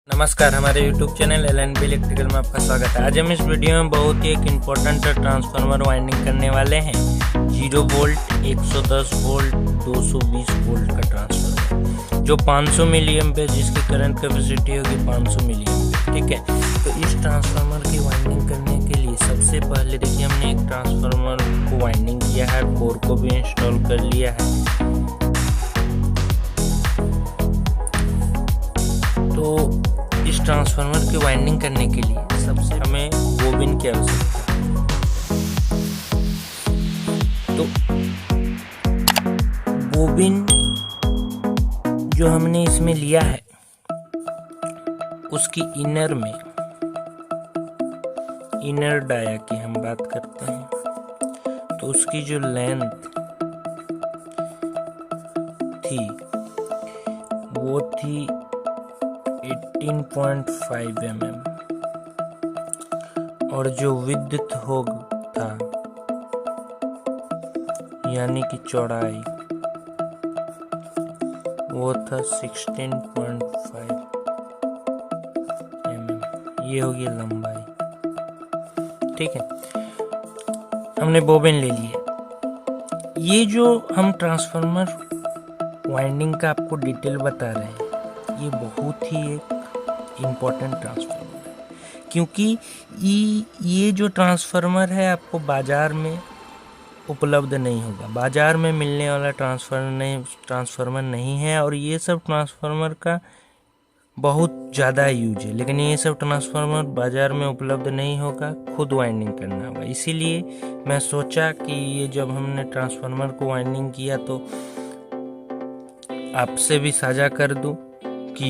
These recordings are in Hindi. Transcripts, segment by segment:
नमस्कार, हमारे YouTube चैनल LNB इलेक्ट्रिकल में आपका स्वागत है। आज हम इस वीडियो में बहुत ही एक इम्पोर्टेंट ट्रांसफार्मर वाइंडिंग करने वाले हैं। 0 वोल्ट, 110 वोल्ट, 220 वोल्ट का ट्रांसफार्मर जो 500 मिली एम्पीयर, जिसकी करंट कैपेसिटी होगी 500 मिली एम्पीयर। ठीक है, तो इस ट्रांसफार्मर की वाइंडिंग करने के लिए सबसे पहले देखिए हमने एक ट्रांसफार्मर को वाइंडिंग किया है, कोर को भी इंस्टॉल कर लिया है। तो इस ट्रांसफार्मर की वाइंडिंग करने के लिए सबसे हमें बोबिन की आवश्यकता है। तो बोबिन जो हमने इसमें लिया है उसकी इनर डाया की हम बात करते हैं, तो उसकी जो लेंथ थी वो थी 18.5 mm और जो विड्थ था यानी कि चौड़ाई वो था 16.5 mm। ये होगी लंबाई। ठीक है, हमने बोबिन ले लिया। ये जो हम ट्रांसफार्मर वाइंडिंग का आपको डिटेल बता रहे हैं, ये बहुत ही एक इम्पोर्टेंट ट्रांसफार्मर है, क्योंकि ये जो ट्रांसफार्मर है आपको बाज़ार में उपलब्ध नहीं होगा। बाज़ार में मिलने वाला ट्रांसफार्मर नहीं है, और ये सब ट्रांसफार्मर का बहुत ज़्यादा यूज है, लेकिन ये सब ट्रांसफार्मर बाज़ार में उपलब्ध नहीं होगा, खुद वाइंडिंग करना होगा। इसीलिए मैं सोचा कि ये जब हमने ट्रांसफार्मर को वाइंडिंग किया तो आपसे भी साझा कर दूं कि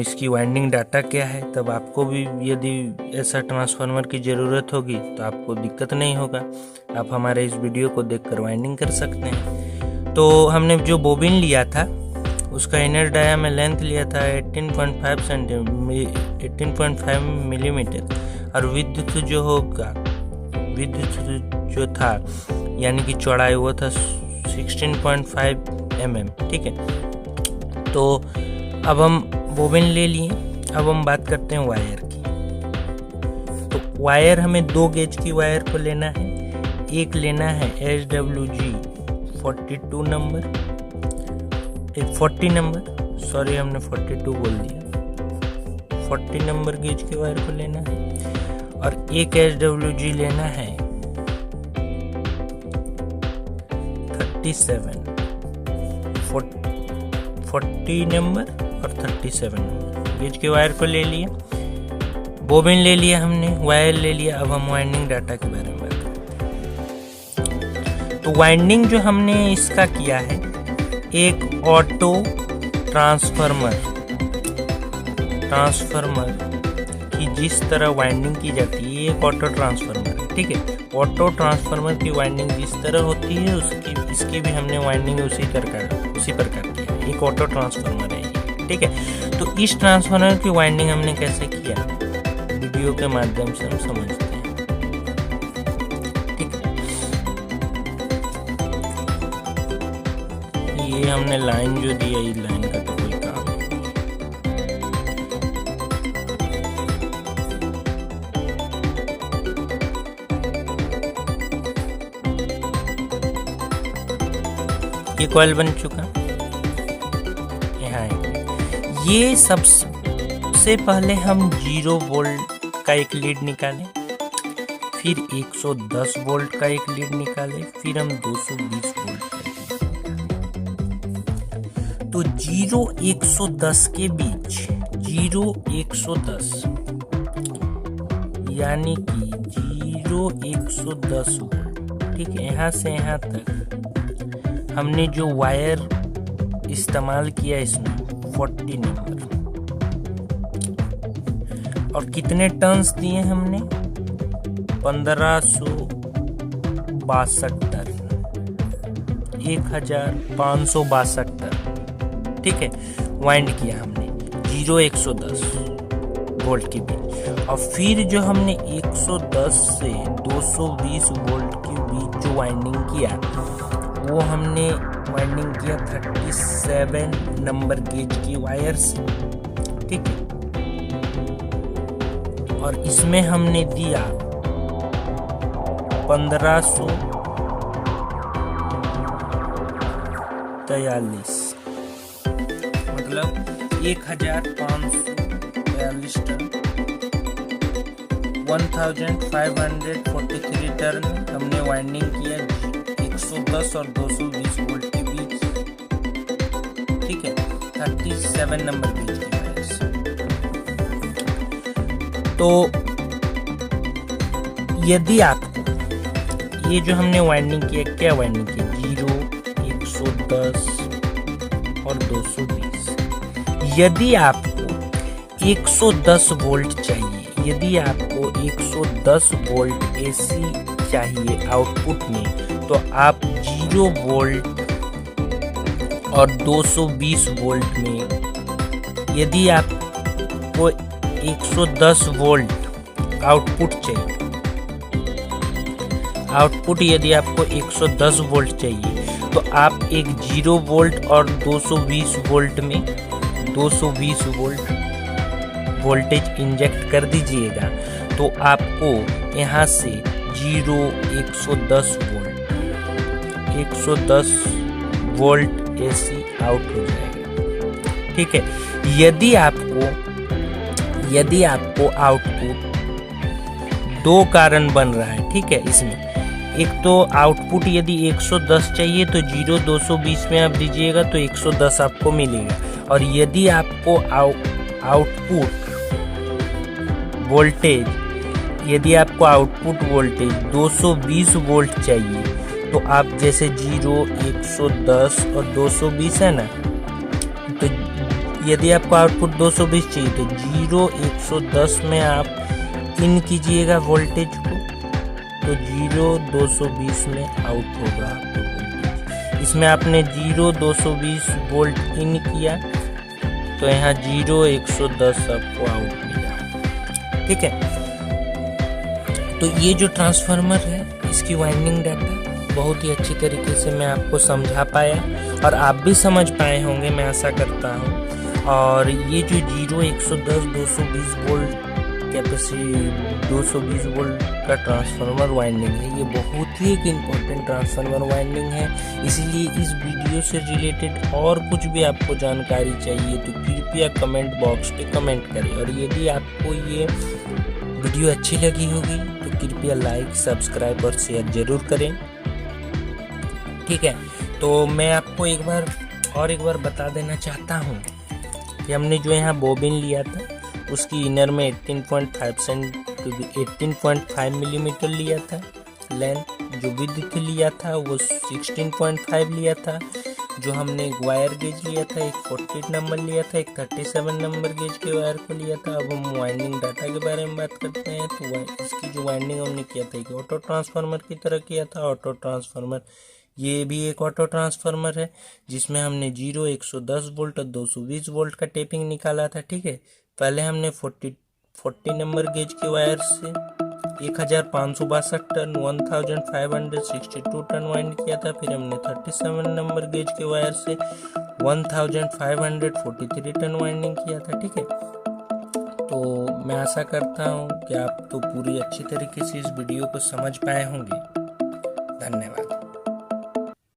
इसकी वाइंडिंग डाटा क्या है, तब आपको भी यदि ऐसा ट्रांसफार्मर की ज़रूरत होगी तो आपको दिक्कत नहीं होगा, आप हमारे इस वीडियो को देखकर वाइंडिंग कर सकते हैं। तो हमने जो बोबिन लिया था उसका इनर डाया में लेंथ लिया था 18.5 मिलीमीटर, और विड्थ जो था यानी कि चौड़ाई वो था 16.5 mm। ठीक है, तो अब हम बोबिन ले लिए। अब हम बात करते हैं वायर की। तो वायर हमें 2 गेज की वायर को लेना है। एक लेना है SWG 42 नंबर, एक 40 नंबर, सॉरी हमने 42 बोल दिया, 40 नंबर गेज के वायर को लेना है, और एक SWG लेना है 40 नंबर और 37 नंबर गेज के वायर को ले लिया। बोबिन ले लिया हमने, वायर ले लिया। अब हम वाइंडिंग डाटा के बारे में बात करते हैं। तो वाइंडिंग जो हमने इसका किया है, एक ऑटो ट्रांसफार्मर की जिस तरह वाइंडिंग की जाती है, ये एक ऑटो ट्रांसफार्मर है। ठीक है, ऑटो ट्रांसफार्मर की वाइंडिंग जिस तरह होती है इसकी भी हमने वाइंडिंग उसी प्रकार की है। एक ऑटो ट्रांसफार्मर है। ठीक है, तो इस ट्रांसफार्मर की वाइंडिंग हमने कैसे किया, वीडियो के माध्यम से हम समझते हैं। ठीक है, ये हमने लाइन जो दिया, इस लाइन का तो कोई काम नहीं। ये कॉइल बन चुका, ये सबसे पहले हम 0 वोल्ट का एक लीड निकालें, फिर 110 वोल्ट का एक लीड निकालें, फिर हम 220 वोल्ट का एक लीड। तो 0-110 के बीच, 0-110 यानी कि 0-110 वोल्ट। ठीक है, यहाँ से यहाँ तक हमने जो वायर इस्तेमाल किया इसमें 40 नंबर, और कितने टर्न्स दिए हमने, 1562 टर्न, 1562 टर्न। ठीक है, वाइंड किया हमने 0-110 वोल्ट के बीच, और फिर जो हमने 110 से 220 वोल्ट के बीच जो वाइंडिंग किया वो हमने वाइंडिंग किया 37 नंबर गेज की वायर से, ठीक है। और इसमें हमने दिया 1543, मतलब 1543 टर्न, 1543 टर्न हमने वाइंडिंग किया 110 और 220 वोल्ट के बीच, ठीक है, 37 नंबर गेज की वजह से। तो यदि आपको ये जो हमने वाइंडिंग किया, क्या वाइंडिंग किया, 0, 110 और 220, यदि आपको 110 वोल्ट चाहिए, यदि आपको 110 वोल्ट एसी चाहिए आउटपुट में, तो आप 0 वोल्ट और 220 वोल्ट में, यदि आपको 110 वोल्ट आउटपुट चाहिए, आउटपुट यदि आपको 110 वोल्ट चाहिए, तो आप एक 0 वोल्ट और 220 वोल्ट में 220 वोल्ट वोल्टेज इंजेक्ट कर दीजिएगा, तो आपको यहाँ से 0, 110 वोल्ट एसी आउट हो जाएगा, ठीक है। यदि आपको आउटपुट दो कारण बन रहा है, ठीक है, इसमें एक तो आउटपुट यदि 110 चाहिए तो 0, 220 में आप दीजिएगा तो 110 आपको मिलेगा, और यदि आपको आउटपुट वोल्टेज 220 वोल्ट चाहिए, तो आप जैसे 0, 110 और 220 है ना, तो यदि आपको आउटपुट 220 चाहिए तो 0, 110 में आप इन कीजिएगा वोल्टेज को, तो 0, 220 में आउट होगा आपको वोल्टेज। इसमें आपने 0, 220 वोल्ट इन किया तो यहाँ 0, 110 आपको आउट मिला, ठीक है। तो ये जो ट्रांसफार्मर है, इसकी वाइंडिंग डाटा बहुत ही अच्छी तरीके से मैं आपको समझा पाया और आप भी समझ पाए होंगे, मैं आशा करता हूँ। और ये जो 0, 110, 220 वोल्ट कैपेसिटी 220 वोल्ट का ट्रांसफार्मर वाइंडिंग है, ये बहुत ही एक इम्पोर्टेंट ट्रांसफार्मर वाइंडिंग है। इसीलिए इस वीडियो से रिलेटेड और कुछ भी आपको जानकारी चाहिए तो कृपया कमेंट बॉक्स पे कमेंट करें, और यदि आपको ये वीडियो अच्छी लगी होगी तो कृपया लाइक, सब्सक्राइब और शेयर जरूर करें, ठीक है। तो मैं आपको एक बार बता देना चाहता हूँ कि हमने जो यहाँ बोबिन लिया था उसकी इनर में 18.5 मिलीमीटर लिया था लेंथ, जो विड्थ लिया था वो 16.5 लिया था, जो हमने एक वायर गेज लिया था, एक 48 नंबर लिया था, एक 37 नंबर गेज के वायर को लिया था। अब हम वाइंडिंग डाटा के बारे में बात करते हैं, तो इसकी जो वाइंडिंग हमने किया था एक ऑटो ट्रांसफार्मर की तरह किया था। ऑटो ट्रांसफार्मर, ये भी एक ऑटो ट्रांसफार्मर है जिसमें हमने 0, 110 वोल्ट और 220 वोल्ट का टेपिंग निकाला था, ठीक है। पहले हमने 40 नंबर गेज के वायर से 1562 टन 1562 टन वाइंड किया था। फिर हमने 37 नंबर गेज के वायर से 1543 टन वाइंडिंग किया था, ठीक है। तो मैं आशा करता हूँ कि आप तो पूरी अच्छी तरीके से इस वीडियो को समझ पाए होंगे। धन्यवाद।